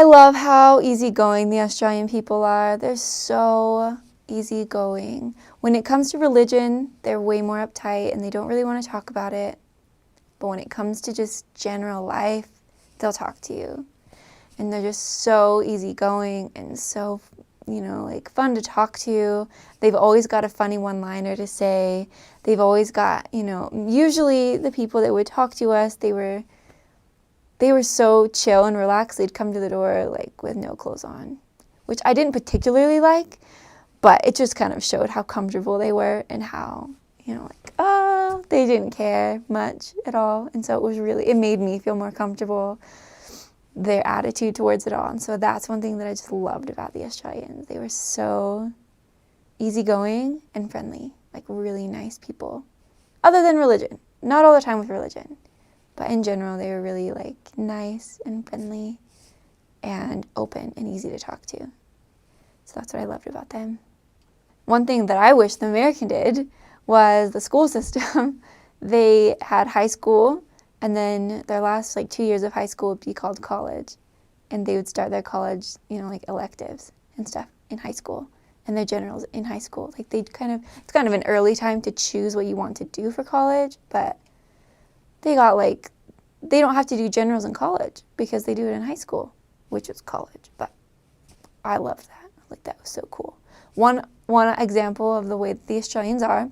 I love how easygoing the Australian people are. They're so easygoing. When it comes to religion, they're way more uptight and they don't really want to talk about it. But when it comes to just general life, they'll talk to you. And they're just so easygoing and so, like fun to talk to. They've always got a funny one-liner to say. They've always got, usually the people that would talk to us, they were so chill and relaxed. They'd come to the door like with no clothes on, which I didn't particularly like, but it just kind of showed how comfortable they were and how, they didn't care much at all. And so it made me feel more comfortable, their attitude towards it all. And so that's one thing that I just loved about the Australians. They were so easygoing and friendly, like really nice people. Other than religion, not all the time with religion. But in general, they were really like nice and friendly and open and easy to talk to. So that's what I loved about them. One thing that I wish the American did was the school system. They had high school, and then their last 2 years of high school would be called college. And they would start their college, like electives and stuff in high school. And their generals in high school. It's kind of an early time to choose what you want to do for college, but they don't have to do generals in college because they do it in high school, which is college. But I love that. That was so cool. One example of the way that the Australians are,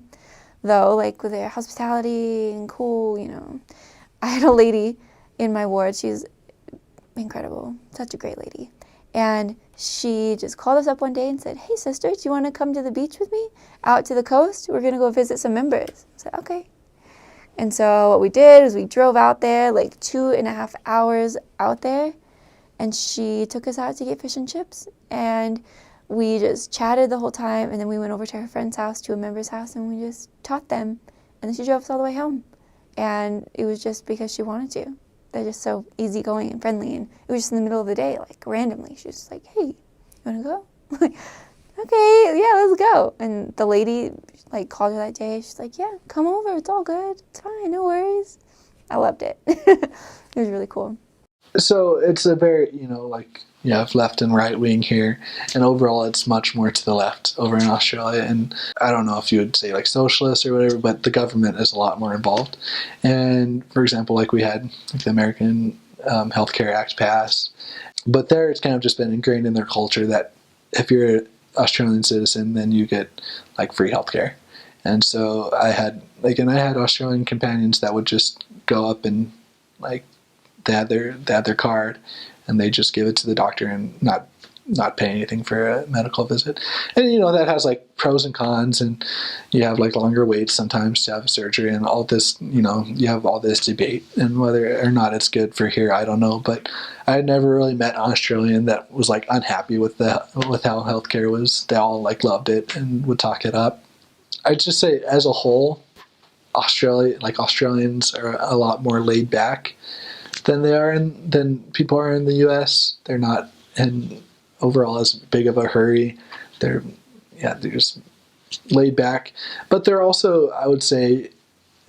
though, with their hospitality and cool, I had a lady in my ward. She's incredible, such a great lady. And she just called us up one day and said, "Hey, sister, do you want to come to the beach with me out to the coast? We're going to go visit some members." I said, "Okay." And so what we did is we drove out there, 2.5 hours out there, and she took us out to get fish and chips. And we just chatted the whole time, and then we went over to her friend's house, to a member's house, and we just taught them. And then she drove us all the way home. And it was just because she wanted to. They're just so easygoing and friendly. And it was just in the middle of the day, randomly. She was just like, "Hey, you want to go?" "Okay, yeah, let's go." And the lady called her that day. She's like, "Yeah, come over. It's all good. It's fine. No worries." I loved it. It was really cool. So it's a very, you have left and right wing here, and overall it's much more to the left over in Australia. And I don't know if you would say socialist or whatever, but the government is a lot more involved. And for example, we had the American Healthcare Act passed, but there it's kind of just been ingrained in their culture that if you're an Australian citizen, then you get free healthcare. And so I had Australian companions that would just go up and they had their card, and they just give it to the doctor and not pay anything for a medical visit. And that has pros and cons, and you have longer waits sometimes to have surgery and all this. You have all this debate, and whether or not it's good for here, I don't know. But I had never really met an Australian that was unhappy with how healthcare was. They all loved it and would talk it up. I'd just say as a whole, Australians are a lot more laid back than people are in the U.S. They're not in overall as big of a hurry. They're just laid back, but they're also, I would say,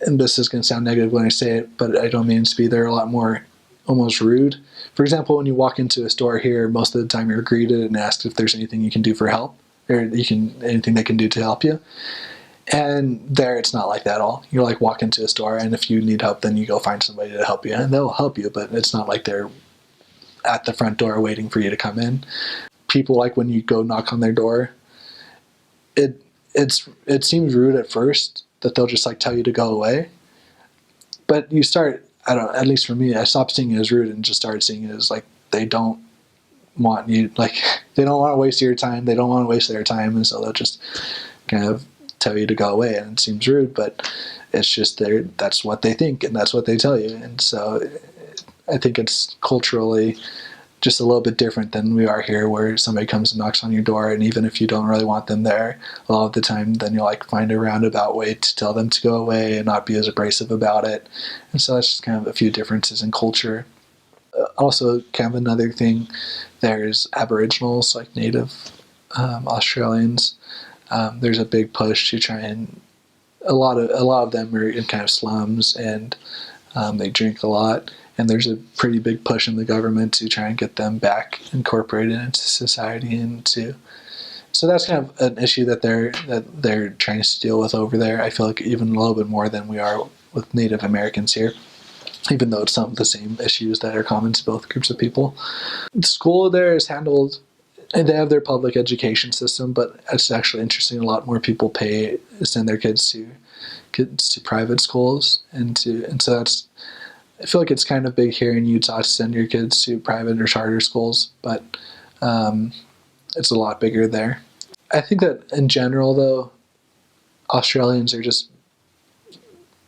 and this is going to sound negative when I say it, but I don't mean to be. They're a lot more almost rude. For example, when you walk into a store here, most of the time you're greeted and asked if there's anything you can do for help, or anything they can do to help you. And there, it's not like that at all. You walk into a store, and if you need help, then you go find somebody to help you, and they'll help you. But it's not like they're at the front door waiting for you to come in. People when you go knock on their door, it seems rude at first that they'll just tell you to go away. But you start, I don't know, at least for me, I stopped seeing it as rude and just started seeing it as they don't want you, they don't want to waste your time. They don't want to waste their time, and so they'll just kind of tell you to go away. And it seems rude, but it's just that's what they think, and that's what they tell you. And so I think it's culturally just a little bit different than we are here, where somebody comes and knocks on your door, and even if you don't really want them there, a lot of the time then you'll find a roundabout way to tell them to go away and not be as abrasive about it. And so that's just kind of a few differences in culture. Also, kind of another thing, there's Aboriginals, Native Australians. There's a big push to try, and a lot of them are in kind of slums, and they drink a lot, and there's a pretty big push in the government to try and get them back incorporated into society. So that's kind of an issue that they're trying to deal with over there. I feel like even a little bit more than we are with Native Americans here, even though it's some of the same issues that are common to both groups of people. The school there is handled, and they have their public education system, but it's actually interesting. A lot more people send their kids to private schools, and so that's. I feel like it's kind of big here in Utah to send your kids to private or charter schools, but it's a lot bigger there. I think that in general, though, Australians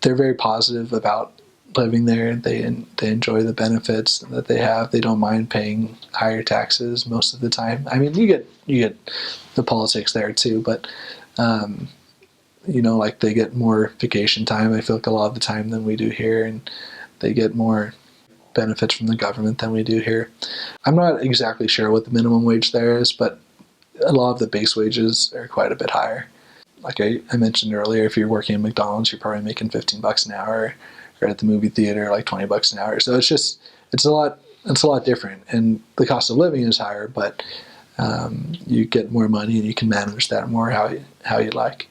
they're very positive about living there. They enjoy the benefits that they have. They don't mind paying higher taxes most of the time. I mean, you get the politics there too, but like they get more vacation time, I feel like, a lot of the time than we do here, and they get more benefits from the government than we do here. I'm not exactly sure what the minimum wage there is, but a lot of the base wages are quite a bit higher. Like I mentioned earlier, if you're working at McDonald's, you're probably making $15 an hour, or at the movie theater, like $20 an hour. So it's a lot different, and the cost of living is higher, but you get more money and you can manage that more how you like.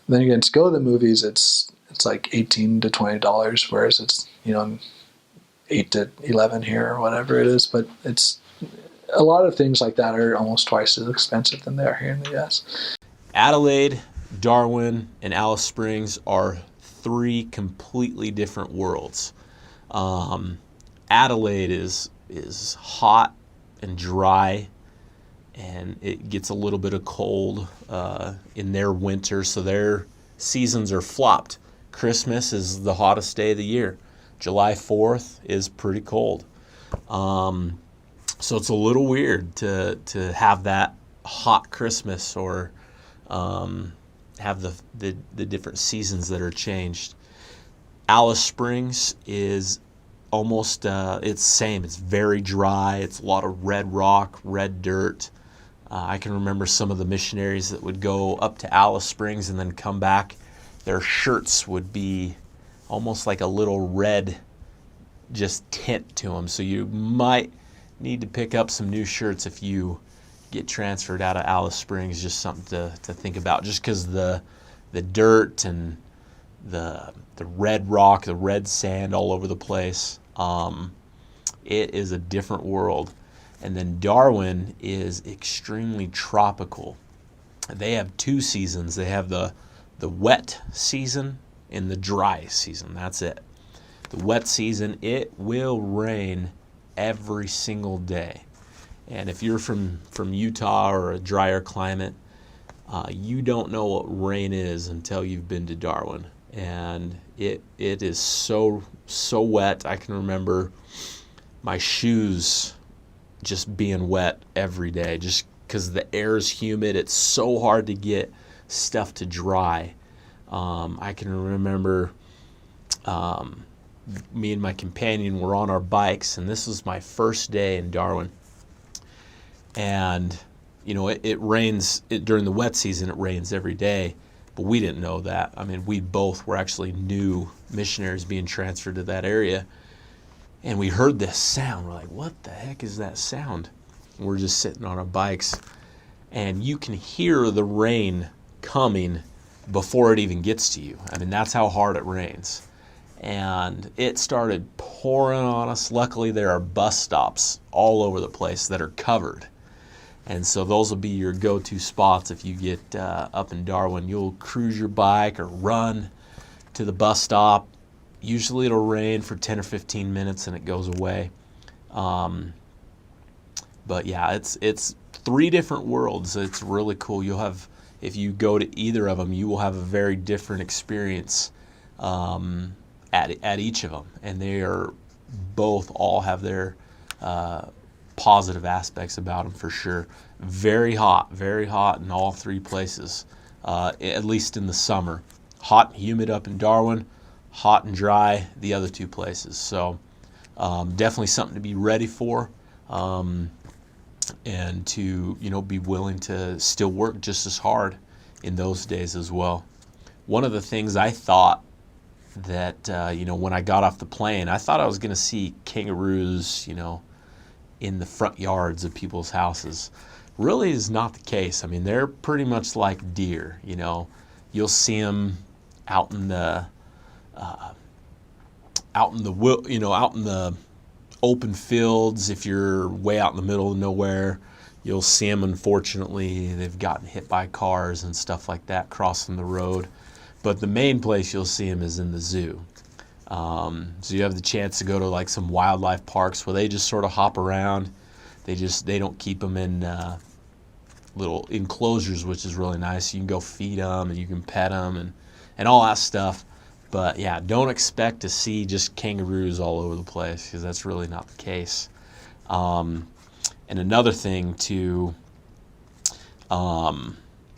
Then again, to go to the movies, it's like $18 to $20, whereas it's $8 to $11 here or whatever it is. But it's a lot of things like that are almost twice as expensive than they are here in the U.S. Adelaide, Darwin, and Alice Springs are three completely different worlds. Adelaide is hot and dry, and it gets a little bit of cold in their winter, so their seasons are flopped. Christmas is the hottest day of the year. July 4th is pretty cold. So it's a little weird to have that hot Christmas, or have the different seasons that are changed. Alice Springs is almost it's same. It's very dry. It's a lot of red rock, red dirt. I can remember some of the missionaries that would go up to Alice Springs and then come back. Their shirts would be almost like a little red just tint to them. So you might need to pick up some new shirts if you get transferred out of Alice Springs. Just something to think about, just because the dirt and the red rock, the red sand all over the place. It is a different world. And then Darwin is extremely tropical. They have two seasons. They have the wet season and the dry season. That's it. The wet season, it will rain every single day. And if you're from Utah or a drier climate, you don't know what rain is until you've been to Darwin. And it is so wet. I can remember my shoes just being wet every day, just because the air is humid. It's so hard to get stuff to dry. I can remember me and my companion were on our bikes, and this was my first day in Darwin. And it rains during the wet season. It rains every day, but we didn't know that. I mean, we both were actually new missionaries being transferred to that area, and we heard this sound. We're like, "What the heck is that sound?" And we're just sitting on our bikes, and you can hear the rain coming before it even gets to you. I mean, that's how hard it rains. And it started pouring on us. Luckily, there are bus stops all over the place that are covered. And so those will be your go-to spots if you get up in Darwin. You'll cruise your bike or run to the bus stop. Usually it'll rain for 10 or 15 minutes and it goes away. But yeah, it's three different worlds. It's really cool. If you go to either of them, you will have a very different experience at each of them. And they are both all have their positive aspects about them for sure. Very hot in all three places, at least in the summer. Hot and humid up in Darwin, hot and dry the other two places. So definitely something to be ready for, and to be willing to still work just as hard in those days as well. One of the things I thought that when I got off the plane, I thought I was going to see kangaroos, in the front yards of people's houses. Really is not the case. I mean, they're pretty much like deer. You'll see them out in the open fields. If you're way out in the middle of nowhere, you'll see them. Unfortunately, they've gotten hit by cars and stuff like that crossing the road. But the main place you'll see them is in the zoo. So you have the chance to go to like some wildlife parks where they just sort of hop around. They don't keep them in little enclosures, which is really nice. You can go feed them and you can pet them and all that stuff. But yeah, don't expect to see just kangaroos all over the place, because that's really not the case. And another thing to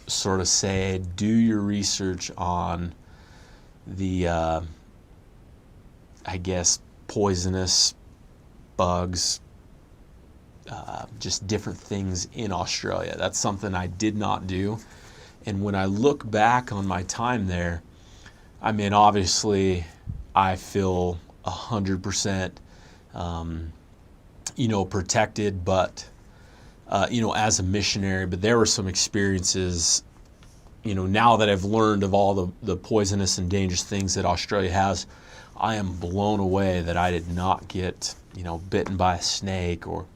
sort of say, do your research on the, poisonous bugs, just different things in Australia. That's something I did not do. And when I look back on my time there, I mean, obviously, I feel 100%, protected, but, as a missionary. But there were some experiences, now that I've learned of all the poisonous and dangerous things that Australia has, I am blown away that I did not get, bitten by a snake or,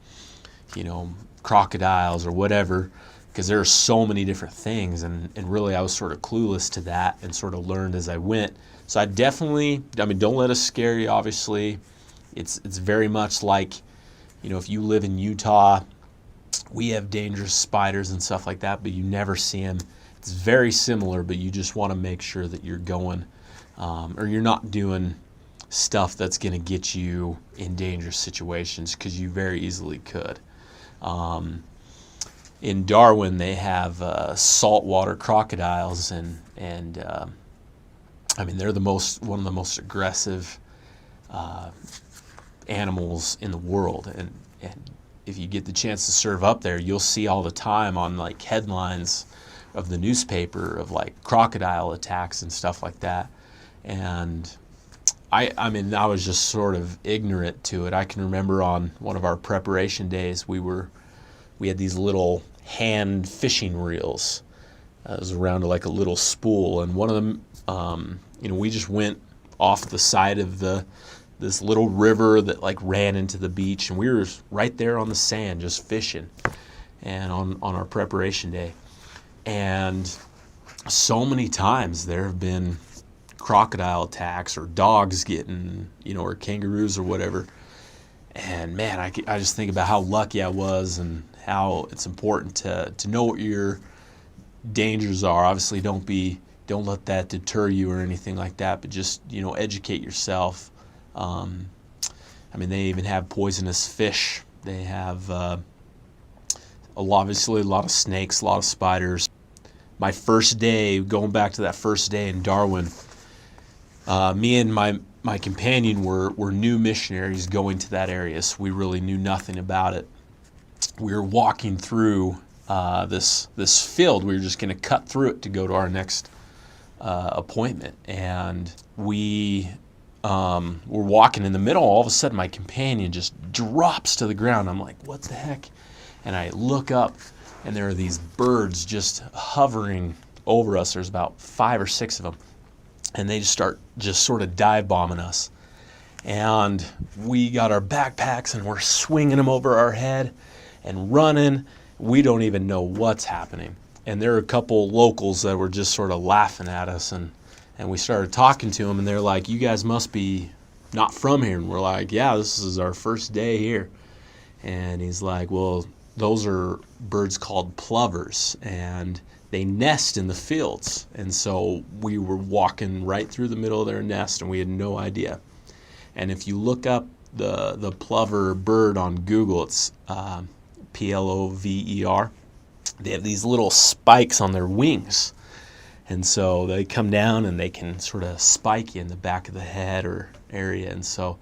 crocodiles or whatever, because there are so many different things, and really I was sort of clueless to that and sort of learned as I went. So I definitely, don't let us scare you, obviously. It's very much like, if you live in Utah, we have dangerous spiders and stuff like that, but you never see them. It's very similar, but you just want to make sure that you're going, or you're not doing stuff that's going to get you in dangerous situations, because you very easily could. In Darwin, they have saltwater crocodiles, and they're one of the most aggressive animals in the world. And if you get the chance to serve up there, you'll see all the time on like headlines of the newspaper of like crocodile attacks and stuff like that. And I was just sort of ignorant to it. I can remember on one of our preparation days, we had these little hand fishing reels. It was around like a little spool, and one of them, we just went off the side of this little river that like ran into the beach, and we were right there on the sand just fishing, and on our preparation day. And so many times there have been crocodile attacks or dogs getting, or kangaroos or whatever. And man, I just think about how lucky I was, and how it's important to know what your dangers are. Obviously, don't let that deter you or anything like that, but just, educate yourself. They even have poisonous fish. They have obviously a lot of snakes, a lot of spiders. My first day, going back to that first day in Darwin, me and my companion were new missionaries going to that area, so we really knew nothing about it. We were walking through this field. We were just going to cut through it to go to our next appointment, and we were walking in the middle. All of a sudden, my companion just drops to the ground. I'm like, what the heck? And I look up, and there are these birds just hovering over us. There's about 5 or 6 of them. And they just start sort of dive bombing us. And we got our backpacks and we're swinging them over our head and running. We don't even know what's happening. And there are a couple locals that were just sort of laughing at us. And we started talking to them, and they're like, you guys must be not from here. And we're like, yeah, this is our first day here. And he's like, well, those are birds called plovers, and they nest in the fields. And so we were walking right through the middle of their nest, and we had no idea. And if you look up the plover bird on Google, it's Plover. They have these little spikes on their wings. And so they come down and they can sort of spike you in the back of the head or area. And so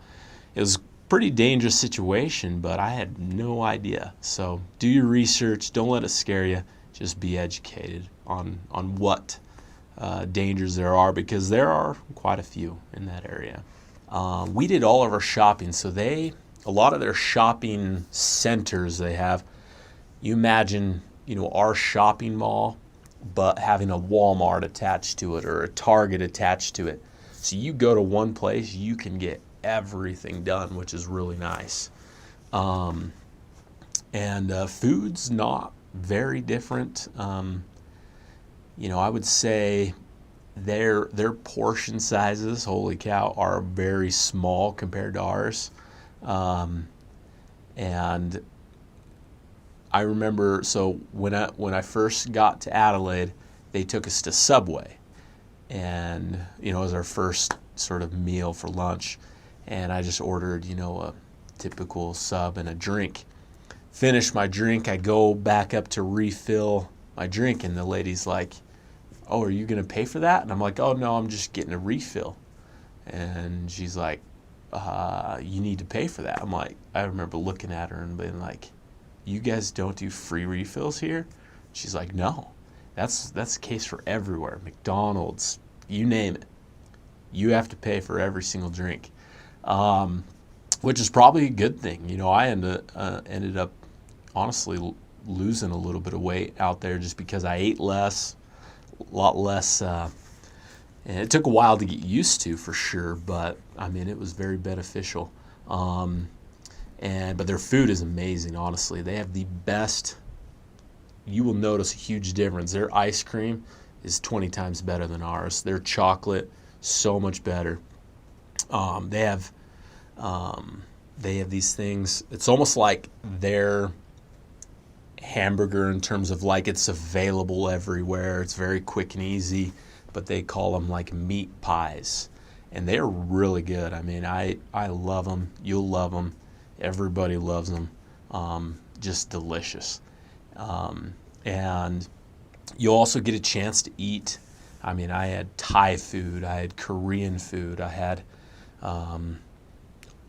it was a pretty dangerous situation, but I had no idea. So do your research. Don't let it scare you. Just be educated on what dangers there are, because there are quite a few in that area. We did all of our shopping, so a lot of their shopping centers they have, you imagine, our shopping mall, but having a Walmart attached to it or a Target attached to it. So you go to one place, you can get everything done, which is really nice. And food's not very different. I would say their portion sizes, holy cow, are very small compared to ours. And I remember, so when I first got to Adelaide, they took us to Subway, and it was our first sort of meal for lunch, and I just ordered a typical sub and a drink. Finish my drink, I go back up to refill my drink, and the lady's like, "Oh, are you gonna pay for that?" And I'm like, "Oh no, I'm just getting a refill." And she's like, "You need to pay for that." I'm like, I remember looking at her and being like, "You guys don't do free refills here?" She's like, "No, that's the case for everywhere. McDonald's, you name it. You have to pay for every single drink," which is probably a good thing. I ended up honestly losing a little bit of weight out there just because I ate less, a lot less. And it took a while to get used to, for sure, but it was very beneficial. But their food is amazing, honestly. They have the best. You will notice a huge difference. Their ice cream is 20 times better than ours. Their chocolate, so much better. They have these things. It's almost like their hamburger, in terms of like it's available everywhere. It's very quick and easy, but they call them like meat pies, and they're really good. I love them. You'll love them. Everybody loves them. Just delicious. And you'll also get a chance to eat. I had Thai food. I had Korean food. I had a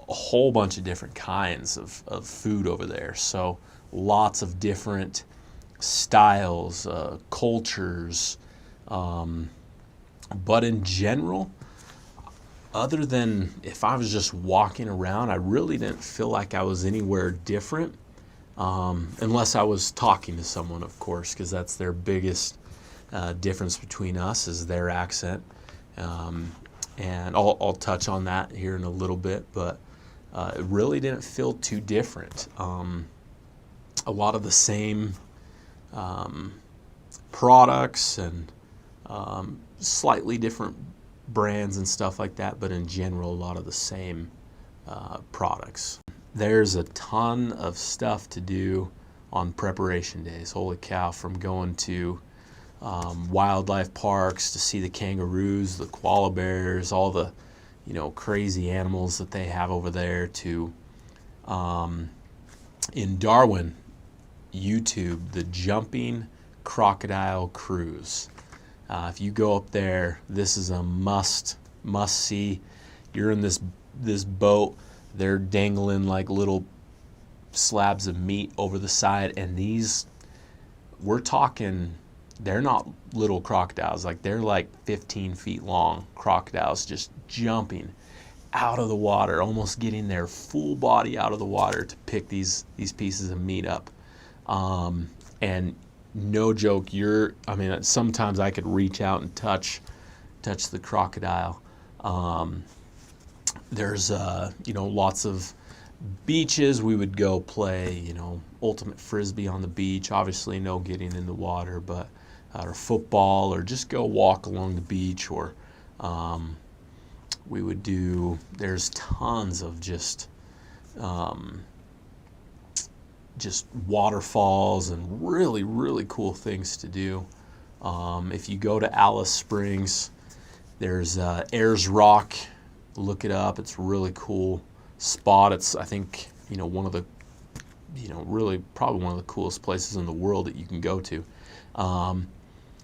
whole bunch of different kinds of food over there. So lots of different styles, cultures. But in general, other than if I was just walking around, I really didn't feel like I was anywhere different, unless I was talking to someone, of course, because that's their biggest difference between us is their accent. And I'll touch on that here in a little bit, but it really didn't feel too different. A lot of the same products and slightly different brands and stuff like that, but in general, a lot of the same products. There's a ton of stuff to do on preparation days. Holy cow, from going to wildlife parks to see the kangaroos, the koala bears, all the crazy animals that they have over there, to in Darwin, YouTube, the Jumping Crocodile Cruise. If you go up there, this is a must see. You're in this boat. They're dangling like little slabs of meat over the side, and we're talking, they're not little crocodiles. Like, they're like 15 feet long crocodiles just jumping out of the water, almost getting their full body out of the water to pick these pieces of meat up. And no joke, sometimes I could reach out and touch the crocodile. There's lots of beaches. We would go play ultimate frisbee on the beach. Obviously no getting in the water, but or football, or just go walk along the beach, or we would there's tons of just waterfalls and really, really cool things to do. If you go to Alice Springs, there's Ayers Rock. Look it up. It's a really cool spot. It's, I think, one of the, really probably one of the coolest places in the world that you can go to.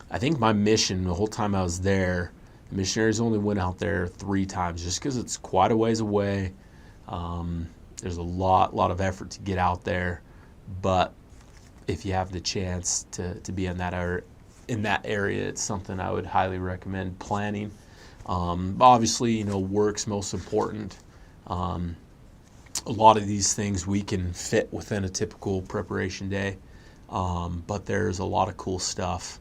I think my mission the whole time I was there, the missionaries only went out there 3 times, just because it's quite a ways away. There's a lot of effort to get out there, but if you have the chance to be in that in that area, it's something I would highly recommend planning. Obviously, work's most important. A lot of these things we can fit within a typical preparation day, but there's a lot of cool stuff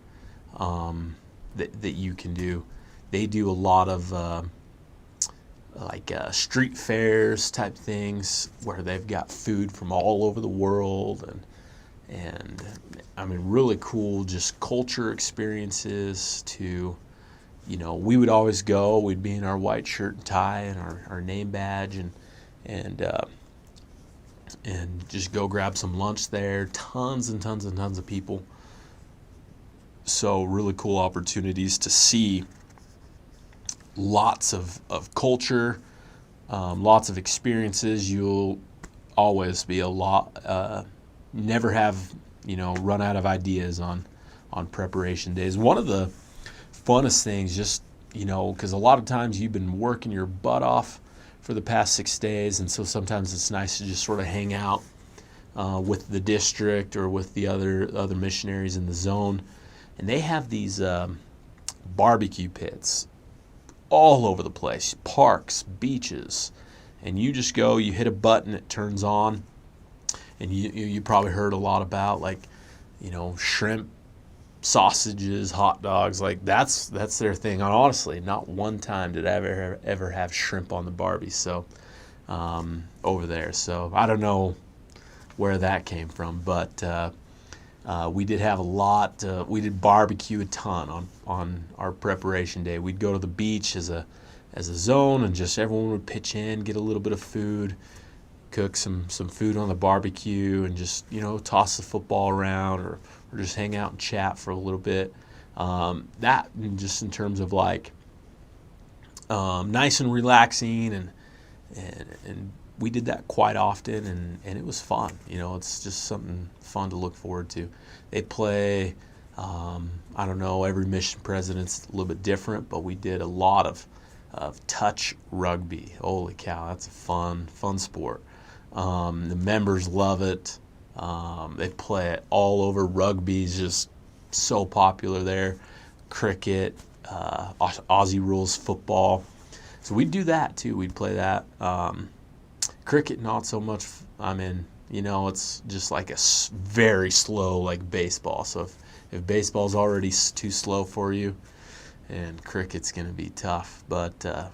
that you can do. They do a lot of street fairs type things where they've got food from all over the world, and I mean, really cool just culture experiences to, we would always go, we'd be in our white shirt and tie and our name badge and just go grab some lunch there. Tons and tons and tons of people. So really cool opportunities to see lots of culture, lots of experiences. You'll always be never have, run out of ideas on preparation days. One of the funnest things, just, because a lot of times you've been working your butt off for the past 6 days, and so sometimes it's nice to just sort of hang out with the district or with the other missionaries in the zone. And they have these barbecue pits all over the place, parks, beaches, and you just go, you hit a button, it turns on, and you probably heard a lot about shrimp, sausages, hot dogs, that's their thing. And honestly, not one time did I ever have shrimp on the Barbie. So over there, so I don't know where that came from, but we did have a lot. We did barbecue a ton on our preparation day. We'd go to the beach as a zone, and just everyone would pitch in, get a little bit of food, cook some food on the barbecue, and just toss the football around or just hang out and chat for a little bit. That just in terms of nice and relaxing, and we did that quite often, and it was fun. It's just something fun to look forward to. They play, I don't know, every mission president's a little bit different, but we did a lot of touch rugby. Holy cow, that's a fun sport. The members love it. They play it all over. Rugby's just so popular there. Cricket, Aussie rules football. So we'd do that too. We'd play that. Cricket, not so much. It's just like a very slow, like baseball. So if baseball's already too slow for you, and cricket's going to be tough. But the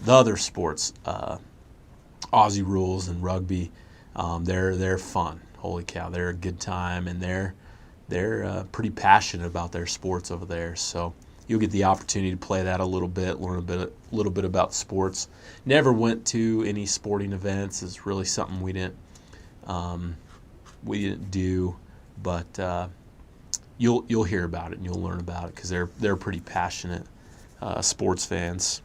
other sports, Aussie rules and rugby, they're fun. Holy cow, they're a good time, and they're pretty passionate about their sports over there. So you'll get the opportunity to play that a little bit, learn a little bit about sports. Never went to any sporting events. It's really something we didn't do, but you'll hear about it and you'll learn about it because they're pretty passionate sports fans.